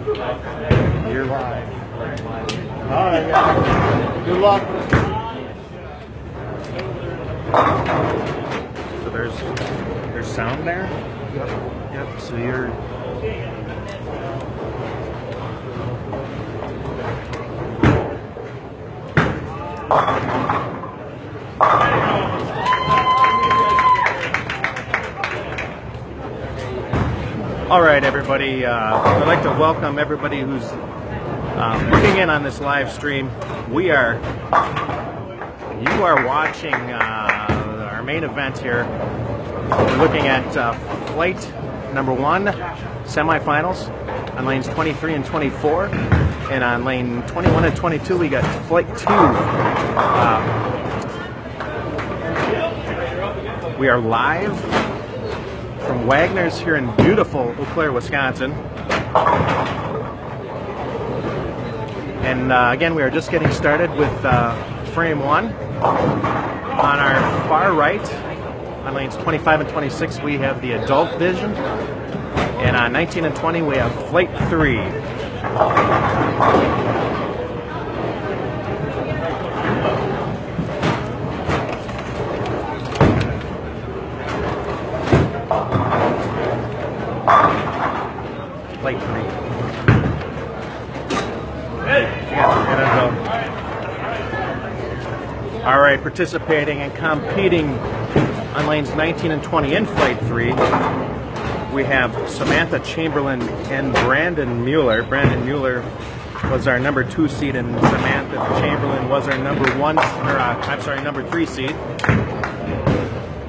You're live. All right, yeah. Good luck. So there's sound there? Yep. So you're... All right, everybody. I'd like to welcome everybody who's looking in on this live stream. You are watching our main event here. We're looking at flight number 1, semifinals, on lanes 23 and 24. And on lane 21 and 22, we got flight 2. We are live from Wagner's here in beautiful Eau Claire, Wisconsin. And again, we are just getting started with frame 1. On our far right, on lanes 25 and 26, we have the adult division. And on 19 and 20, we have flight 3. Flight 3. All right, participating and competing on lanes 19 and 20 in flight 3, we have Samantha Chamberlain and Brandon Mueller. Brandon Mueller was our number 2 seed, and Samantha Chamberlain was our number 3 seed.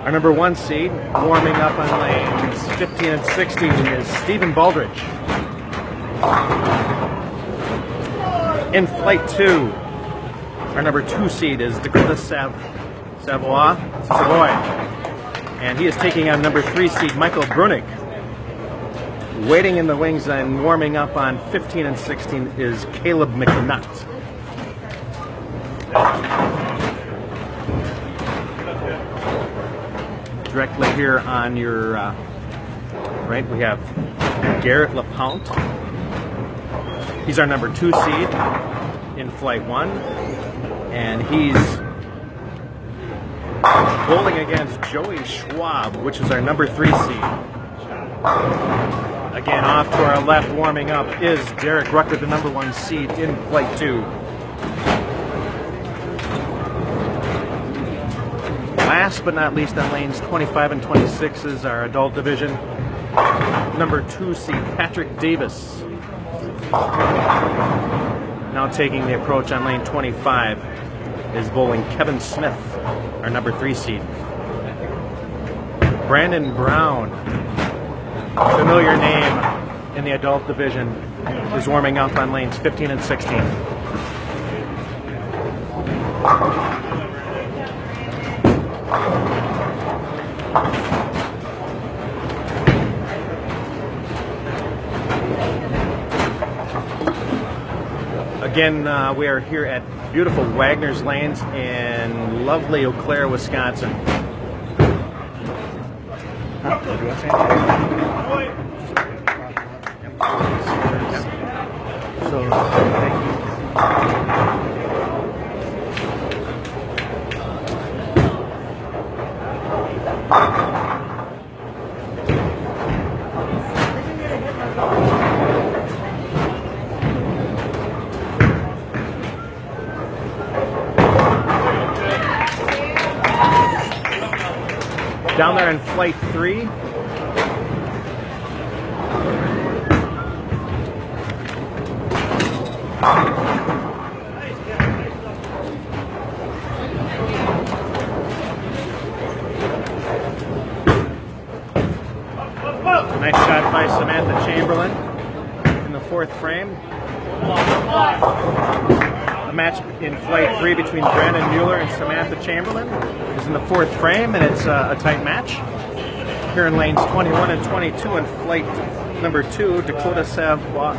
Our number 1 seed, warming up on lanes 15 and 16, is Stephen Baldridge. In flight 2, our number 2 seed is Dakota Savoy, and he is taking on number 3 seed Michael Brunick. Waiting in the wings and warming up on 15 and 16 is Caleb McNutt. Directly here on your right, we have Garrett LaPointe. He's our number 2 seed in flight 1, and he's bowling against Joey Schwab, which is our number 3 seed. Again, off to our left, warming up, is Derek Rucker, the number 1 seed in flight 2. Last but not least, on lanes 25 and 26 is our adult division. Number 2 seed, Patrick Davis. Now taking the approach on lane 25 is bowling Kevin Smith, our number 3 seed. Brandon Brown, familiar name in the adult division, is warming up on lanes 15 and 16. Again, we are here at beautiful Wagner's Lanes in lovely Eau Claire, Wisconsin. Down there in flight 3, nice shot by Samantha Chamberlain in the 4th frame. A match in flight 3 between Brandon Mueller and Samantha Chamberlain is in the 4th frame, and it's a tight match. Here in lanes 21 and 22 in flight number 2, Dakota Savoy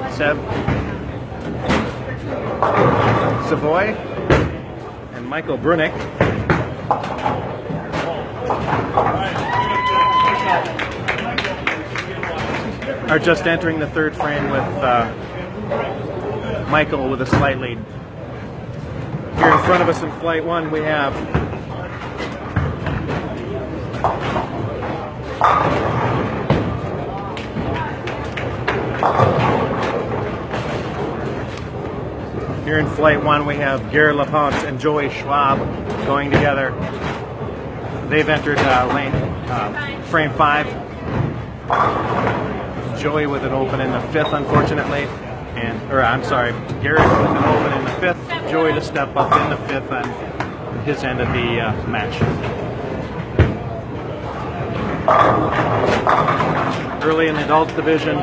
and Michael Brunick. Are just entering the 3rd frame with Michael with a slight lead. Here in front of us in flight 1 we have Garrett LaPonte and Joey Schwab going together. They've entered frame 5. Joey with an open in the 5th, unfortunately. Garrett with an open in the 5th. Joey to step up in the 5th on his end of the match. Early in the adult division,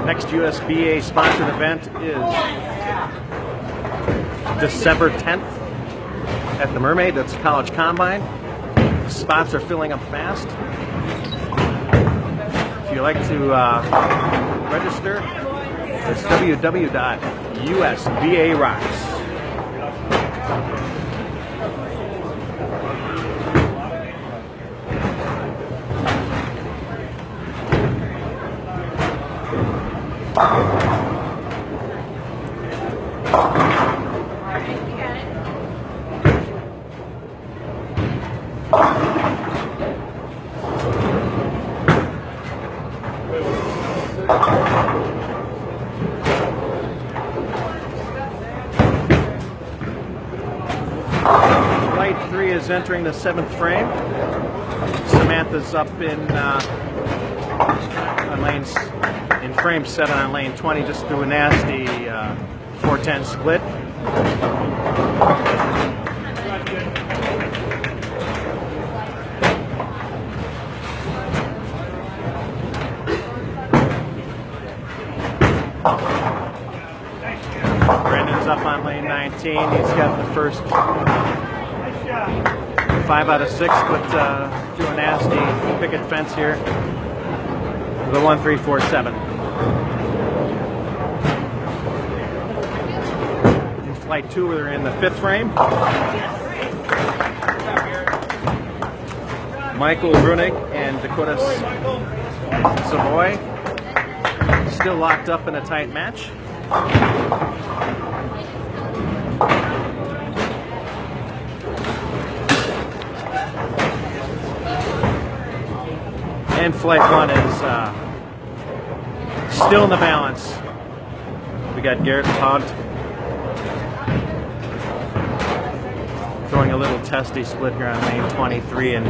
next USBA sponsored event is December 10th at the Mermaid. That's College Combine. Spots are filling up fast. If you'd like to register, it's www.usbarocks. Flight 3 is entering the 7th frame. Samantha's up in frame 7 on lane 20, just through a nasty 410 split. Brendan's up on lane 19. He's got the first 5 out of 6, but through a nasty picket fence here. The 1-3-4-7. In flight 2, we're in the 5th frame. Michael Brunig and Dakota Savoy still locked up in a tight match. And flight 1 is still in the balance. We got Garrett LaPonte throwing a little testy split here on lane 23 and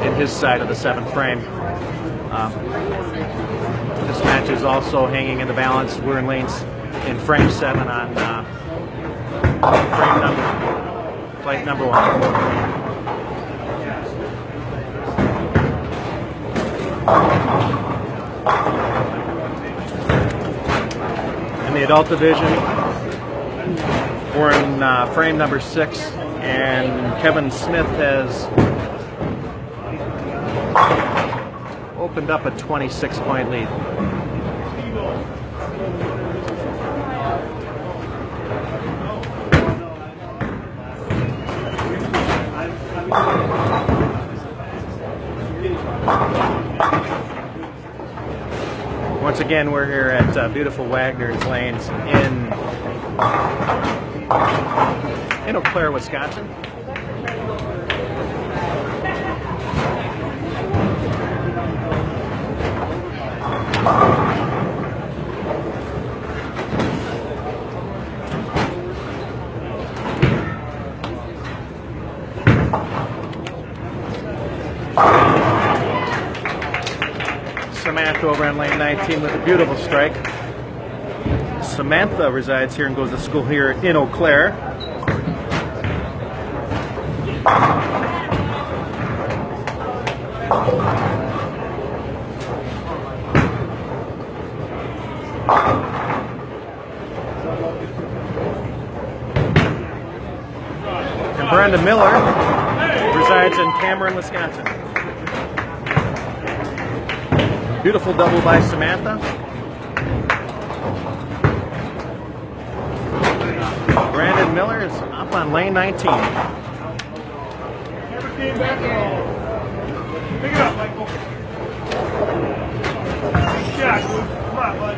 in his side of the 7th frame. This match is also hanging in the balance. We're in frame 7 on flight number 1. In the adult division, we're in frame number 6, and Kevin Smith has opened up a 26-point lead. Once again, we're here at beautiful Wagner's Lanes in Eau Claire, Wisconsin. Samantha over on lane 19 with a beautiful strike. Samantha resides here and goes to school here in Eau Claire. And Brenda Miller resides in Cameron, Wisconsin. Beautiful double by Samantha. Brandon Miller is up on lane 19. Never came back at all. Pick it up, Michael. Good shot, dude. Come on, bud.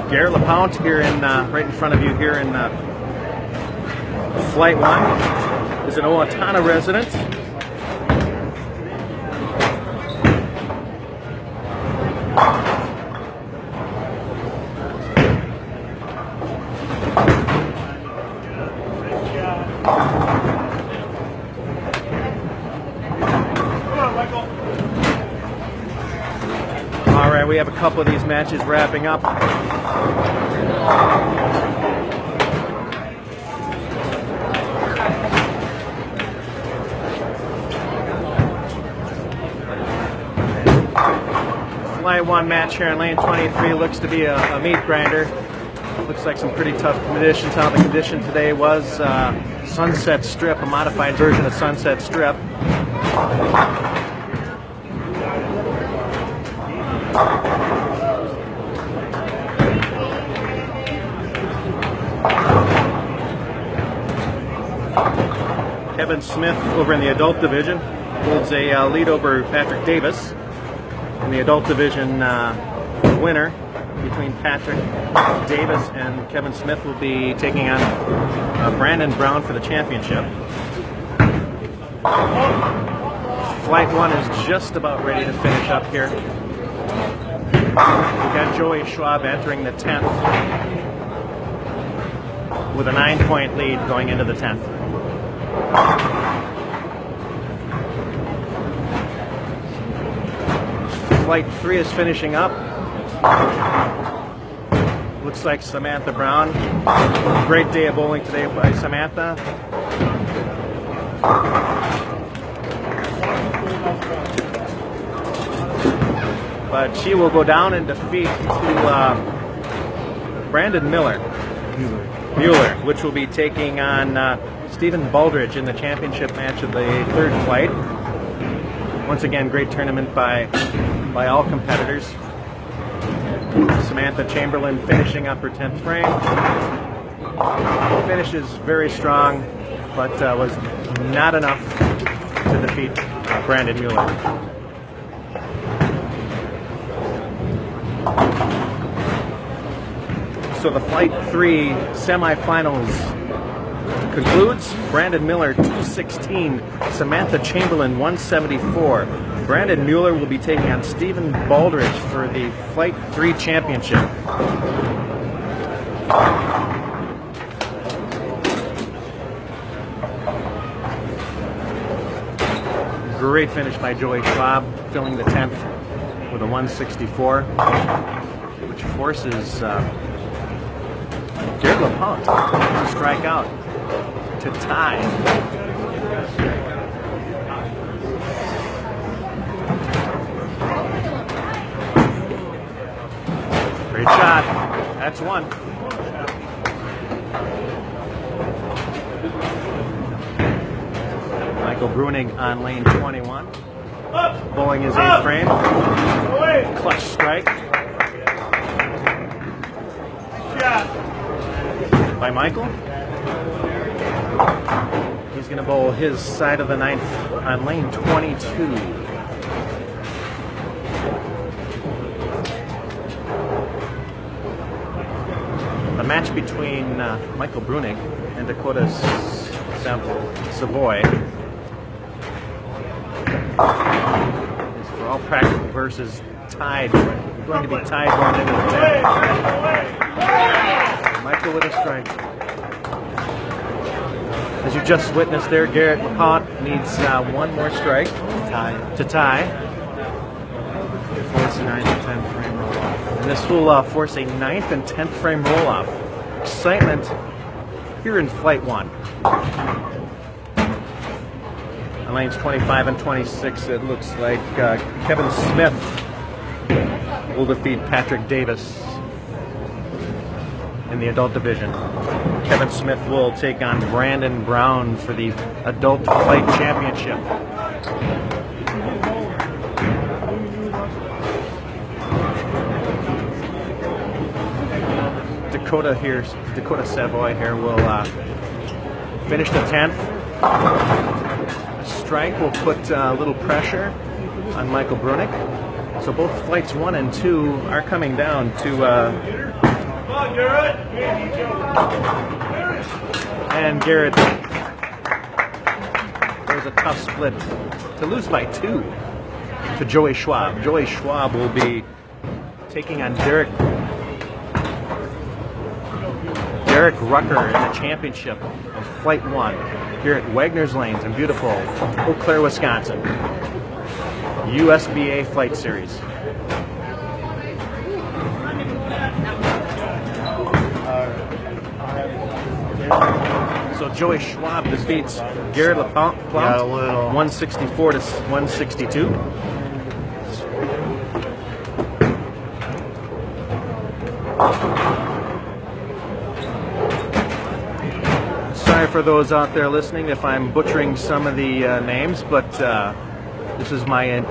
Garrett LaPointe here in right in front of you here in Flight 1 is an Owatonna resident. All right, we have a couple of these matches wrapping up. Flight 1 match here in lane 23 looks to be a meat grinder. Looks like some pretty tough conditions. How the condition today was Sunset Strip, a modified version of Sunset Strip. Kevin Smith over in the adult division holds a lead over Patrick Davis. In the adult division, winner between Patrick Davis and Kevin Smith will be taking on Brandon Brown for the championship. Flight 1 is just about ready to finish up here. We've got Joey Schwab entering the 10th with a 9-point lead going into the 10th. Flight 3 is finishing up. Looks like Samantha Brown. Great day of bowling today by Samantha. But she will go down in defeat to Brandon Mueller, which will be taking on Stephen Baldridge in the championship match of the 3rd flight. Once again, great tournament by all competitors. Samantha Chamberlain finishing up her 10th frame. Finishes very strong, but was not enough to defeat Brandon Mueller. So the Flight 3 semifinals concludes. Brandon Miller 216, Samantha Chamberlain 174. Brandon Mueller will be taking on Stephen Baldridge for the Flight 3 championship. Great finish by Joey Schwab, filling the 10th with a 164, which forces Garrett LaPointe to strike out to tie. Great shot. That's one. Michael Bruning on lane 21. Bowling his 8th frame. Clutch strike. By Michael. He's going to bowl his side of the 9th on lane 22. The match between Michael Bruning and Dakota Savoy is for all practical purposes tied going to be tied going into the 10th. Michael with a strike. As you just witnessed there, Garrett LaPont needs one more strike to tie. Force a 9th and 10th frame roll-off. And this will force a 9th and 10th frame roll-off. Excitement here in Flight 1. On lanes 25 and 26, it looks like Kevin Smith will defeat Patrick Davis in the adult division. Kevin Smith will take on Brandon Brown for the adult flight championship. Dakota Savoy here will finish the 10th. A strike will put a little pressure on Michael Brunick. So both flights 1 and 2 are coming down to and Garrett. There's a tough split to lose by 2 to Joey Schwab. Joey Schwab will be taking on Derek Rucker in the championship of Flight 1 here at Wagner's Lanes in beautiful Eau Claire, Wisconsin. USBA Flight Series. So Joey Schwab defeats Garrett LaPont 164 to 162. Sorry for those out there listening if I'm butchering some of the names, but this is my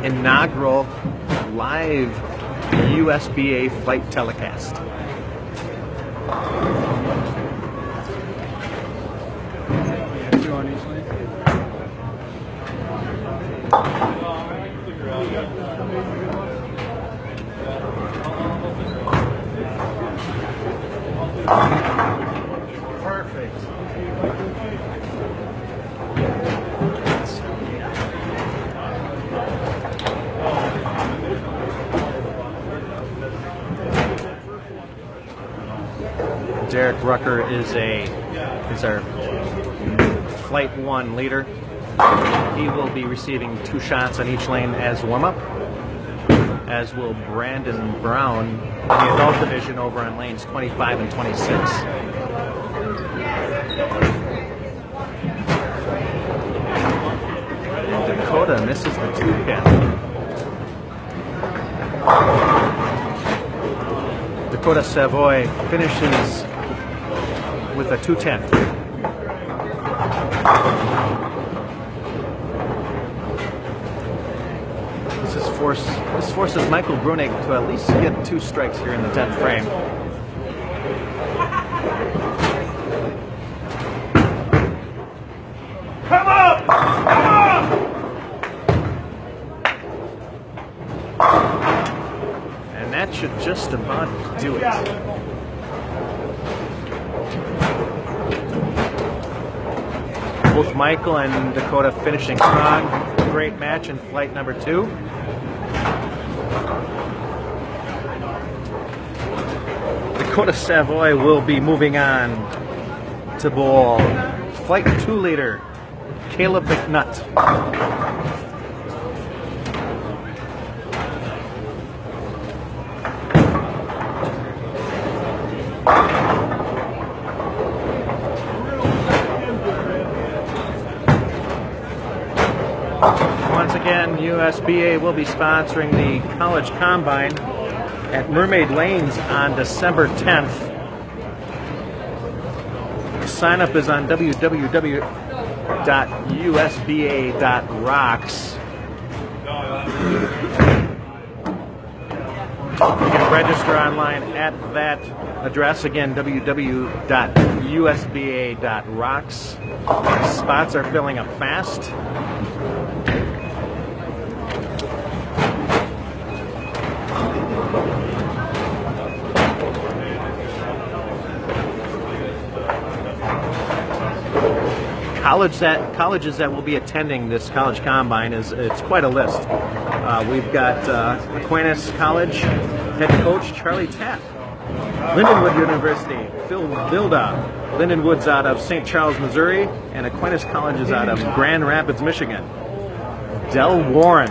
inaugural live USBA flight telecast. Perfect. Derek Rucker is our Flight 1 leader. He will be receiving 2 shots on each lane as warm-up, as will Brandon Brown in the adult division over on lanes 25 and 26. Dakota misses the 2-pin. Dakota Savoy finishes with a 210. This forces Michael Brunick to at least get 2 strikes here in the 10th frame. Come on! Come on! And that should just about do it. Both Michael and Dakota finishing strong. Great match in flight number 2. Dakota Savoy will be moving on to bowl flight 2 leader Caleb McNutt. Once again, USBA will be sponsoring the College Combine at Mermaid Lanes on December 10th. Sign up is on www.usba.rocks. You can register online at that address. Again, www.usba.rocks. Spots are filling up fast. colleges that will be attending this college combine it's quite a list. We've got Aquinas College head coach Charlie Tapp, Lindenwood University Phil Vilda. Lindenwood's out of St. Charles, Missouri, and Aquinas College is out of Grand Rapids, Michigan. Del Warren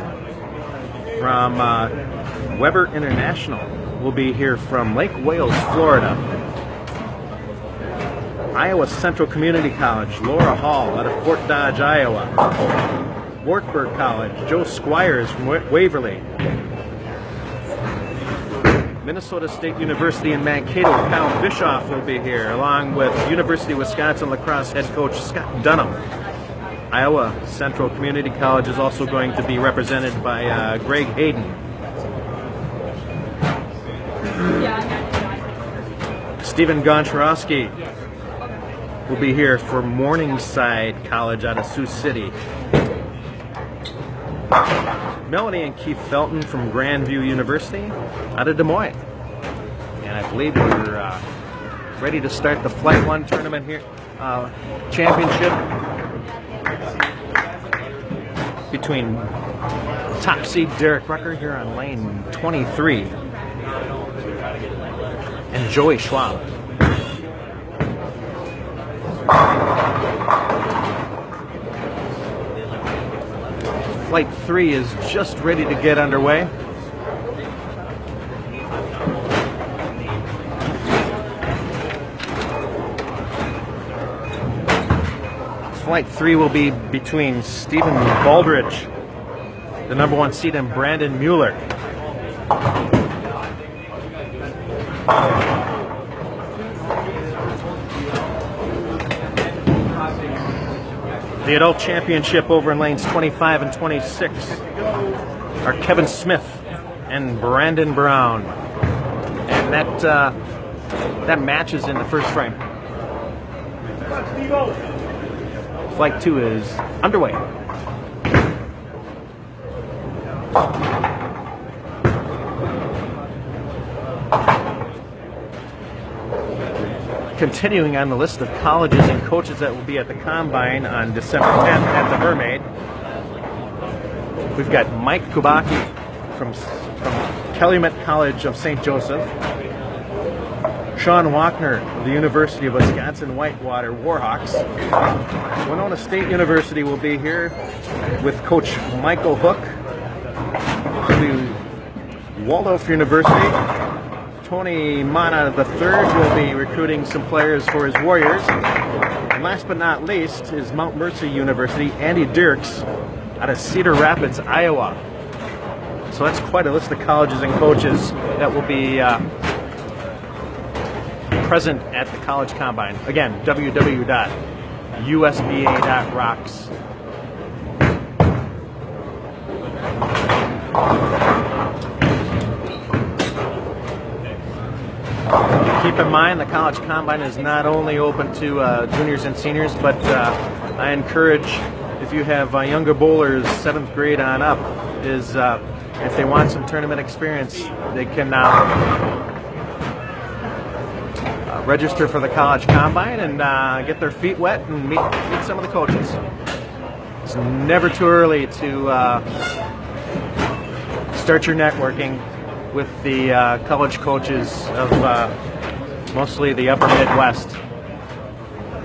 from Weber International will be here from Lake Wales, Florida. Iowa Central Community College, Laura Hall out of Fort Dodge, Iowa. Wartburg College, Joe Squires from Waverly. Minnesota State University in Mankato, Kyle Bischoff will be here, along with University of Wisconsin lacrosse head coach Scott Dunham. Iowa Central Community College is also going to be represented by Greg Hayden. Stephen Goncharowski will be here for Morningside College out of Sioux City. Melanie and Keith Felton from Grandview University out of Des Moines. And I believe we're ready to start the Flight 1 tournament here, championship between top seed Derek Rucker here on lane 23 and Joey Schwab. Flight 3 is just ready to get underway. Flight 3 will be between Stephen Baldridge, the #1 seed, and Brandon Mueller. The adult championship over in lanes 25 and 26 are Kevin Smith and Brandon Brown. And that match is in the first frame. Flight 2 is underway. Continuing on the list of colleges and coaches that will be at the Combine on December 10th at the Mermaid, we've got Mike Kubacki from Calumet College of St. Joseph, Sean Wagner of the University of Wisconsin Whitewater Warhawks. Winona State University will be here with Coach Michael Hook. Waldorf University, Tony Mana III will be recruiting some players for his Warriors. And last but not least is Mount Mercy University, Andy Dirks out of Cedar Rapids, Iowa. So that's quite a list of colleges and coaches that will be present at the College Combine. Again, www.usba.rocks. Keep in mind, the College Combine is not only open to juniors and seniors, but I encourage, if you have younger bowlers, 7th grade on up, is if they want some tournament experience, they can register for the College Combine and get their feet wet and meet some of the coaches. It's never too early to start your networking with the college coaches of mostly the upper Midwest.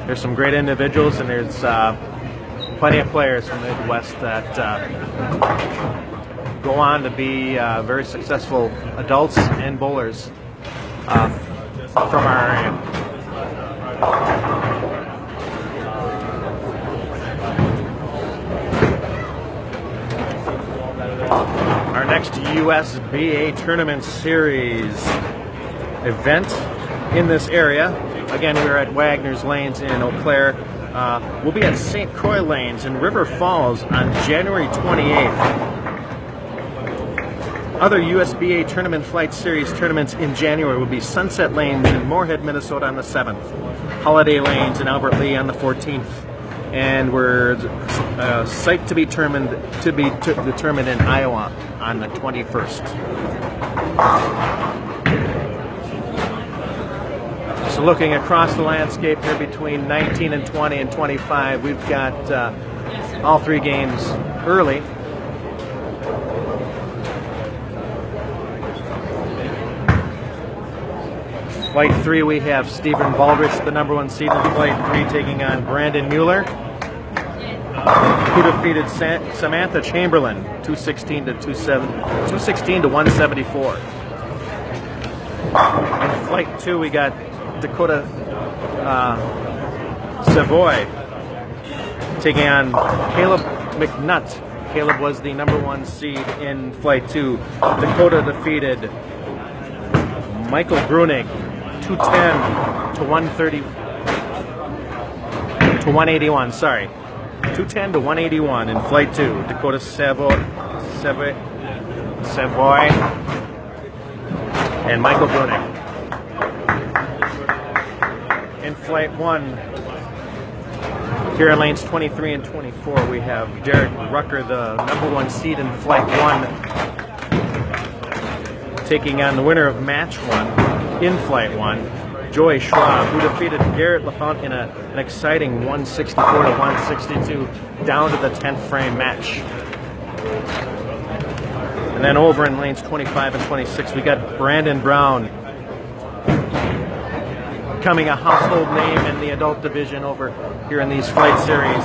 There's some great individuals, and there's plenty of players from the Midwest that go on to be very successful adults and bowlers from our area. Our next USBA Tournament Series event in this area, again, we're at Wagner's Lanes in Eau Claire. We'll be at St. Croix Lanes in River Falls on January 28th. Other USBA Tournament Flight Series tournaments in January will be Sunset Lanes in Moorhead, Minnesota on the 7th, Holiday Lanes in Albert Lea on the 14th, and we're site to be determined in Iowa on the 21st. So looking across the landscape here between 19 and 20 and 25, we've got all three games early. Flight 3, we have Stephen Baldrich, the #1 seed in Flight 3, taking on Brandon Mueller, who defeated Samantha Chamberlain 216 to 174. In Flight 2, we got Dakota Savoy taking on Caleb McNutt. Caleb was the #1 seed in Flight 2. Dakota defeated Michael Brunig 210 to 181. Sorry, 210 to 181 in Flight 2. Dakota Savoy and Michael Brunig. In Flight 1, here in lanes 23 and 24, we have Derek Rucker, the #1 seed in Flight 1, taking on the winner of Match 1 in Flight 1, Joy Schwab, who defeated Garrett LaFont in an exciting 164 to 162 down to the 10th frame match. And then over in lanes 25 and 26, we got Brandon Brown, becoming a household name in the adult division over here in these Flight Series.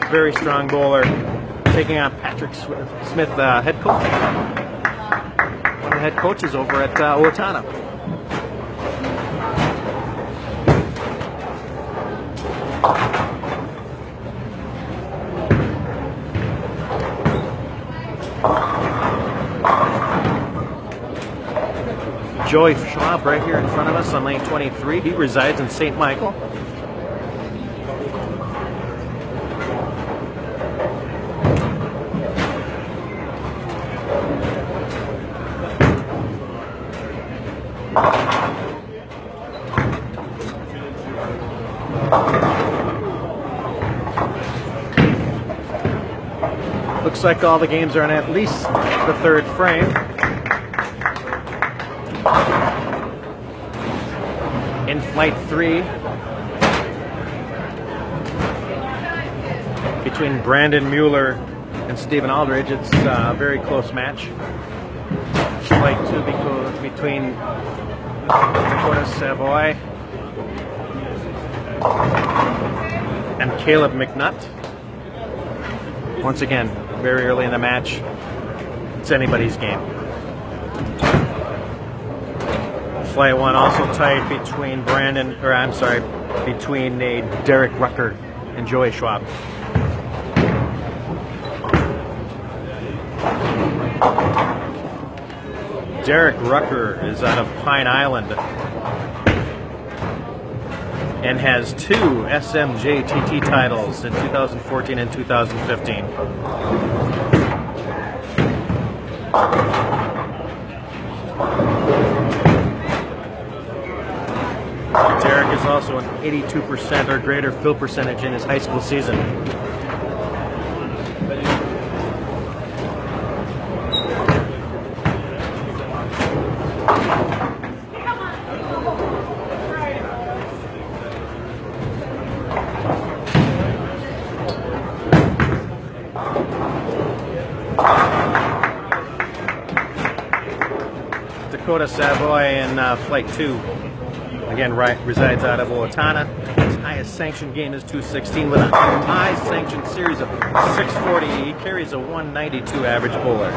Very strong bowler, taking on Patrick Smith, head coach, one of the head coaches over at Owatonna. Joey Schwab right here in front of us on lane 23. He resides in St. Michael. Looks like all the games are in at least the 3rd frame. In Flight 3, between Brandon Mueller and Stephen Aldridge, it's a very close match. Flight 2 between Dakota Savoy and Caleb McNutt. Once again, very early in the match, it's anybody's game. Flight 1 also tied between between Derek Rucker and Joey Schwab. Derek Rucker is out of Pine Island and has 2 SMJTT titles in 2014 and 2015. Derek is also an 82% or greater fill percentage in his high school season. Dakota Savoy in Flight 2. Again, resides out of Owatonna. His highest sanctioned game is 216 with a high sanctioned series of 640. He carries a 192 average bowler.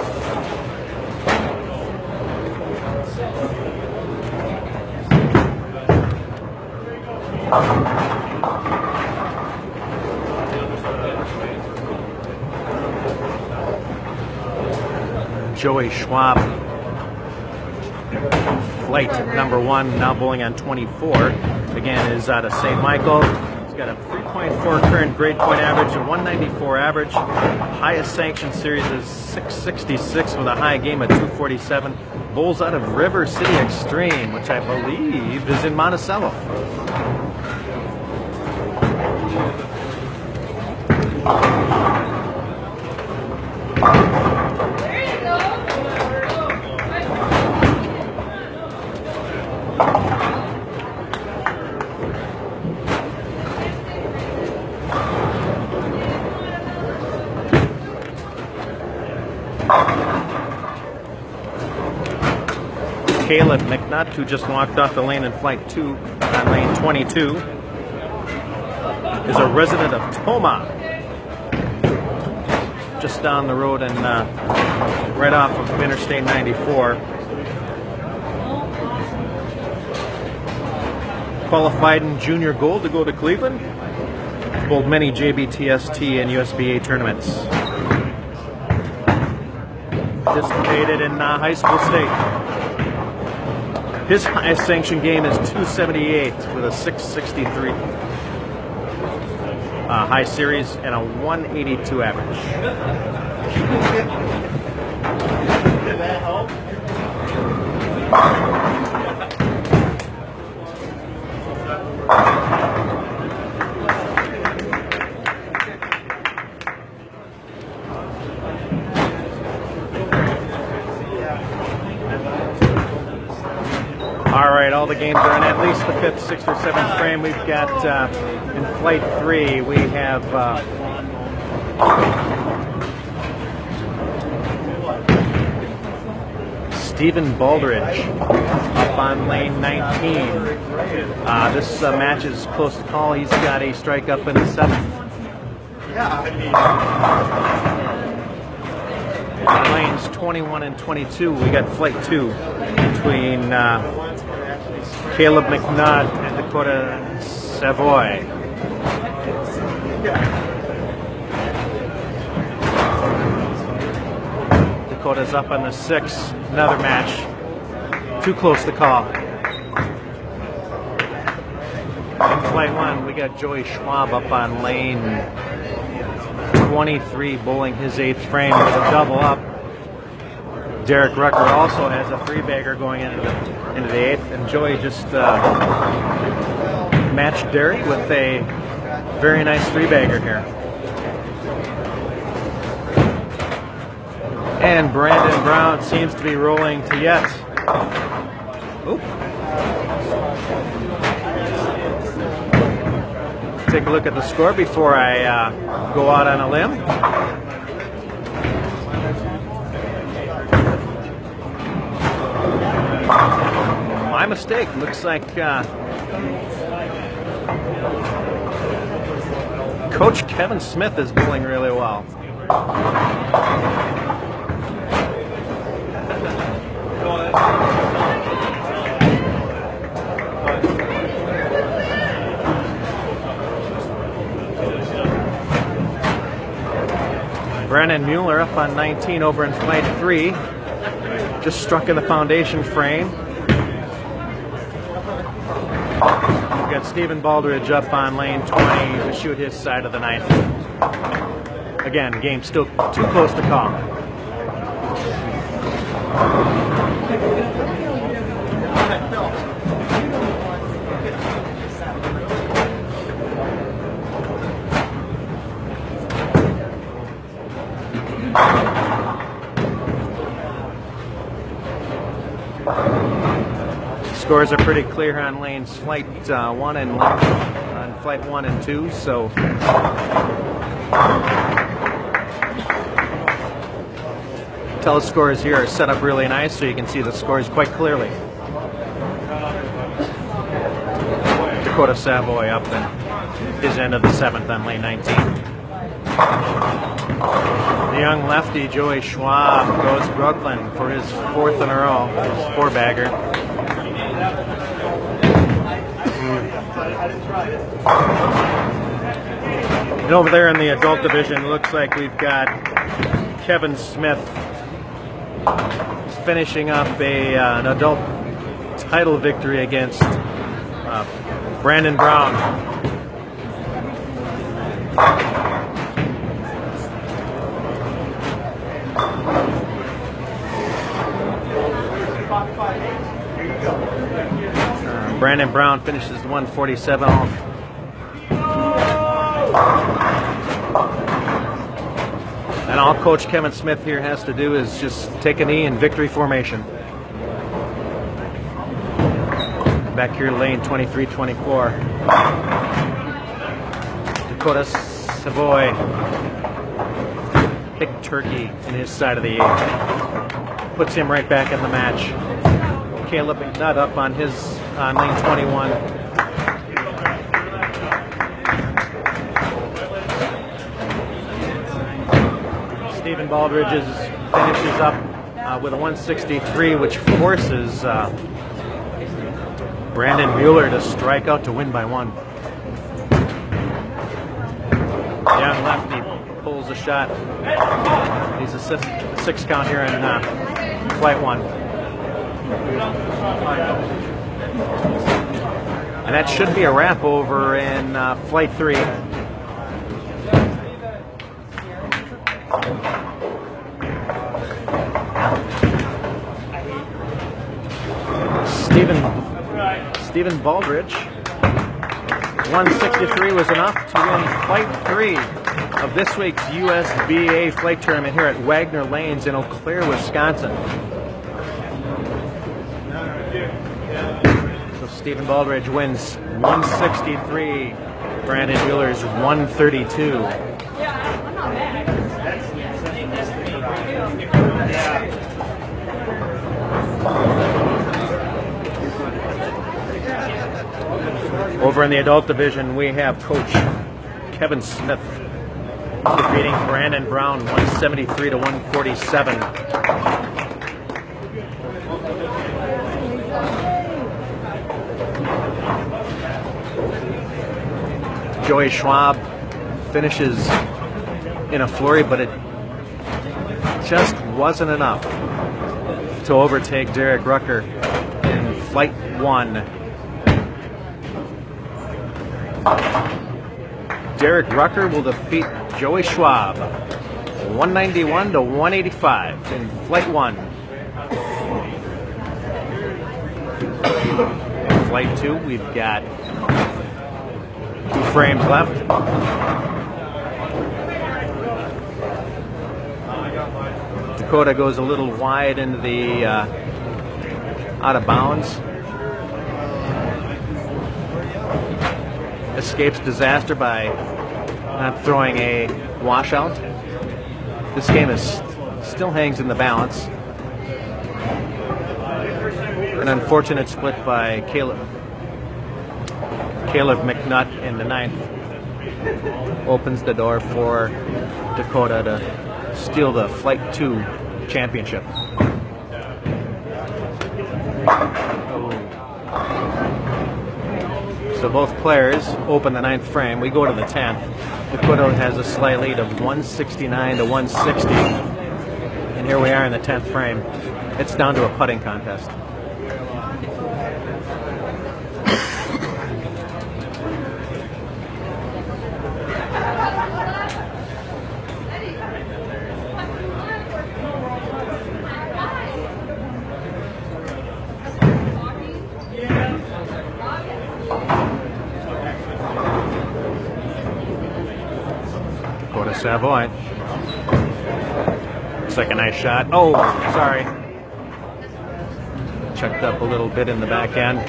Joey Schwab, Flight #1, now bowling on 24. Again, is out of St. Michael. He's got a 3.4 current grade point average, a 194 average. Highest sanctioned series is 666 with a high game of 247. Bowls out of River City Extreme, which I believe is in Monticello. Caleb McNutt, who just walked off the lane in flight 2 on lane 22, is a resident of Toma, just down the road and right off of Interstate 94. Qualified in junior gold to go to Cleveland. Bowled many JBTST and USBA tournaments. Participated in high school state. His highest sanctioned game is 278 with a 663 high series and a 182 average. Did that help? All right, all the games are in at least the 5th, 6th, or 7th frame. We've got in flight 3, we have Stephen Baldridge up on lane 19. This match is close to call. He's got a strike up in the 7th. Yeah, I mean, On lanes 21 and 22, we got flight 2 between Caleb McNutt and Dakota Savoy. Dakota's up on the 6th. Another match. Too close to call. In flight 1, we got Joey Schwab up on lane 23, bowling his 8th frame with a double up. Derek Rucker also has a 3-bagger going into the 8th, and Joey just matched Derek with a very nice 3-bagger here. And Brandon Brown seems to be rolling to yet. Oop. Take a look at the score before I go out on a limb. My mistake. Looks like Coach Kevin Smith is bowling really well. Brennan Mueller up on 19 over in flight 3. Just struck in the foundation frame. We've got Stephen Baldridge up on lane 20 to shoot his side of the 9th. Again, game still too close to call. Scores are pretty clear on lanes flight 1 and on flight 1 and 2. So telescores here are set up really nice, so you can see the scores quite clearly. Dakota Savoy up in his end of the 7th on lane 19. The young lefty Joey Schwab goes Brooklyn for his 4th in a row, his 4-bagger. And over there in the adult division, it looks like we've got Kevin Smith finishing up an adult title victory against Brandon Brown. Brandon Brown finishes 147 off. And all Coach Kevin Smith here has to do is just take a knee in victory formation. Back here, lane 23-24. Dakota Savoy. Big turkey in his side of the 8th. Puts him right back in the match. Caleb McNutt up on his lane 21. Stephen Baldridge finishes up with a 163, which forces Brandon Mueller to strike out to win by 1. Young lefty pulls a shot. He's a 6 count here in flight 1. And that should be a wrap over in flight 3. Stephen Baldridge, 163 was enough to win flight 3 of this week's USBA flight tournament here at Wagner Lanes in Eau Claire, Wisconsin. So Stephen Baldridge wins 163. Brandon Mueller's 132. Over in the adult division, we have Coach Kevin Smith defeating Brandon Brown 173 to 147. Joey Schwab finishes in a flurry, but it just wasn't enough to overtake Derek Rucker in flight 1. Derek Rucker will defeat Joey Schwab 191 to 185 in flight 1. In flight 2, we've got 2 frames left. Dakota goes a little wide into the out of bounds. Escapes disaster by not throwing a washout. This game still hangs in the balance. An unfortunate split by Caleb McNutt in the 9th opens the door for Dakota to steal the Flight 2 championship. So both players open the 9th frame. We go to the 10th. Dakota has a slight lead of 169 to 160. And here we are in the 10th frame. It's down to a putting contest. Savoy. Looks like a nice shot. Oh, sorry. Checked up a little bit in the back end.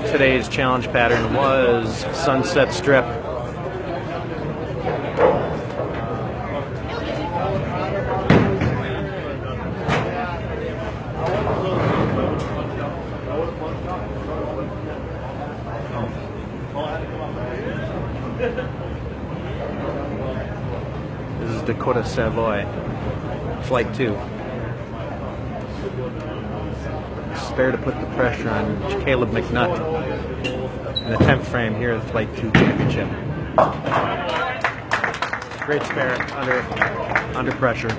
Today's challenge pattern was Sunset Strip. Dakota Savoy, Flight 2. Spare to put the pressure on Caleb McNutt in the 10th frame here at the Flight 2 championship. Great spare under pressure.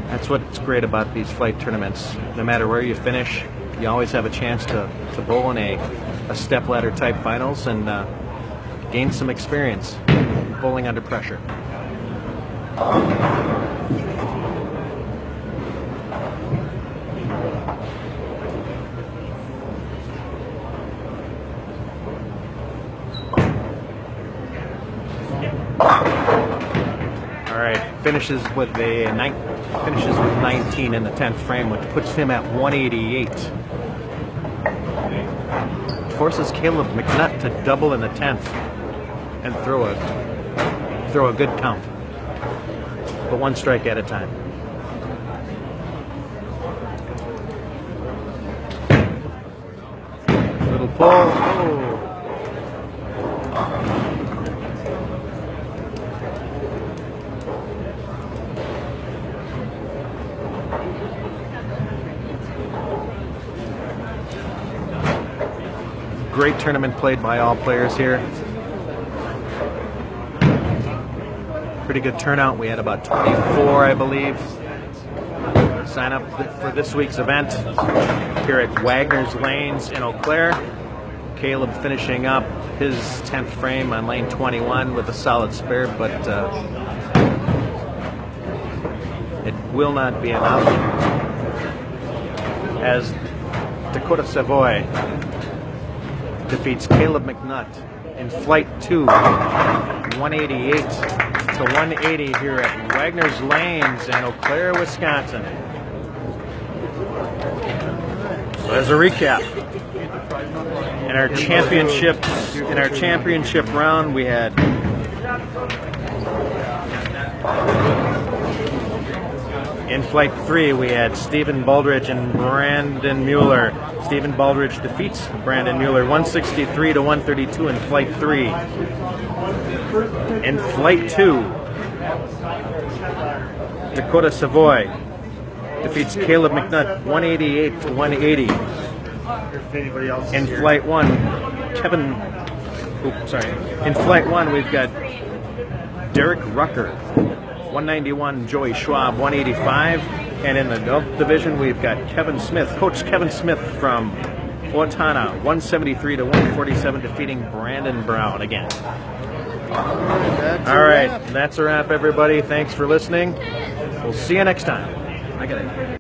That's what's great about these flight tournaments. No matter where you finish, you always have a chance to bowl in a stepladder type finals and gain some experience bowling under pressure. All right, finishes with 19 in the 10th frame, which puts him at 188. forces Caleb McNutt to double in the 10th and throw a good count, but one strike at a time. Little pull. Oh. Great tournament played by all players here. Pretty good turnout. We had about 24, I believe, sign up for this week's event here at Wagner's Lanes in Eau Claire. Caleb finishing up his 10th frame on lane 21 with a solid spare, but it will not be enough as Dakota Savoy defeats Caleb McNutt in flight 2, 188 to 180 here at Wagner's Lanes in Eau Claire, Wisconsin. So as a recap, in our championship round, we had in flight 3 we had Stephen Baldridge and Brandon Mueller. Stephen Baldridge defeats Brandon Mueller 163 to 132 in flight 3. In flight 2, Dakota Savoy defeats Caleb McNutt 188 to 180. In flight 1, in flight 1 we've got Derek Rucker 191, Joey Schwab 185, and in the adult division we've got Coach Kevin Smith from Owatonna 173 to 147, defeating Brandon Brown again. All right, that's a wrap, everybody. Thanks for listening. We'll see you next time. I got it.